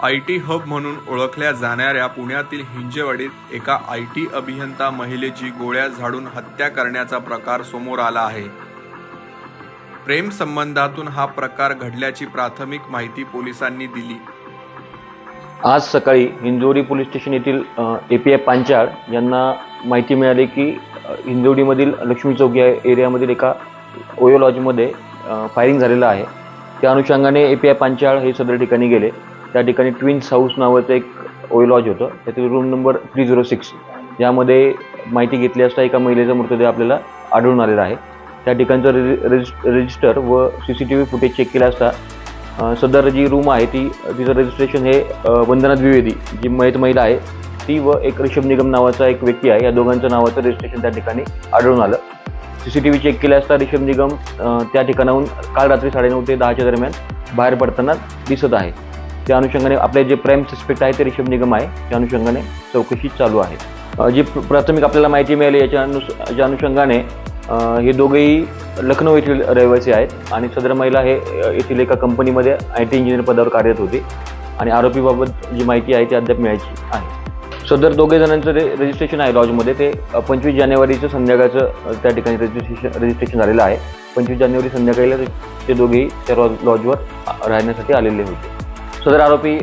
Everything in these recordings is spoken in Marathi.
आयटी हब म्हणून ओळखल्या जाणाऱ्या पुण्यातील हिंजेवाडीत एका आयटी अभियंता महिलेची गोळ्या झाडून हत्या करण्याचा प्रकार समोर आला आहे। प्रेम संबंधातून हा प्रकार घडल्याची प्राथमिक माहिती पोलिसांनी दिली। आज सकाळी हिंजवडी पोलीस स्टेशन येथील API पांचाळ यांना माहिती मिळाली की हिंजवडीमधील लक्ष्मी चौक या एरियामधील एका ओयो लॉजमध्ये फायरिंग झालेलं आहे। त्या अनुषंगाने API पांचाळ हे सदर ठिकाणी गेले। त्या ठिकाणी ट्विन्स हाऊस नावाचं एक ओयो लॉज होतं, त्यातील रूम नंबर 306 यामध्ये माहिती घेतली असता एका महिलेचा मृतदेह आपल्याला आढळून आलेला आहे। त्या ठिकाणचं रजिस्टर व CCTV फुटेज चेक केला असता सदर जी रूम आहे तिचं रजिस्ट्रेशन हे वंदना द्विवेदी जी मयत महिला आहे ती व एक ऋषभ निगम नावाचा एक व्यक्ती आहे, या दोघांचं नावाचं रजिस्ट्रेशन त्या ठिकाणी आढळून आलं। CCTV चेक केला असता ऋषभ निगम त्या ठिकाणाहून काल रात्री 9:30 ते 10च्या दरम्यान बाहेर पडताना दिसत आहे। त्या अनुषंगाने आपले जे प्राइम सस्पेक्ट आहे ते ऋषभ निगम आहे, त्या अनुषंगाने चौकशी चालू आहे। जी प्राथमिक आपल्याला माहिती मिळाली याच्या अनुषंगाने हे दोघेही लखनौ येथील रहिवासी आहेत आणि सदर महिला हे येथील एका कंपनीमध्ये IT इंजिनियर पदावर कार्यरत होती आणि आरोपीबाबत जी माहिती आहे ती अद्याप मिळायची आहे। सदर दोघे जणांचं रजिस्ट्रेशन आहे लॉजमध्ये ते 25 जानेवारीचं संध्याकाळचं त्या ठिकाणी रजिस्ट्रेशन झालेलं आहे। 25 जानेवारी संध्याकाळीला ते दोघेही त्या लॉजवर राहण्यासाठी आलेले होते। सदर आरोपी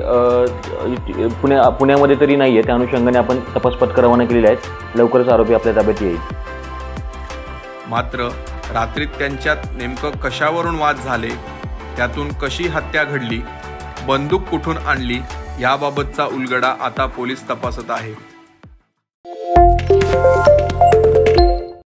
पुण्यामध्ये तरी नाही आहे, त्या अनुषंगाने आपण तपास पथकं रवाना केलेले आहेत। लवकरच आरोपी आपल्या ताब्यात येईल। मात्र रात्रीत त्यांच्यात नेमकं कशावरून वाद झाले, त्यातून कशी हत्या घडली, बंदूक कुठून आणली याबाबतचा उलगडा आता पोलीस तपासत आहे।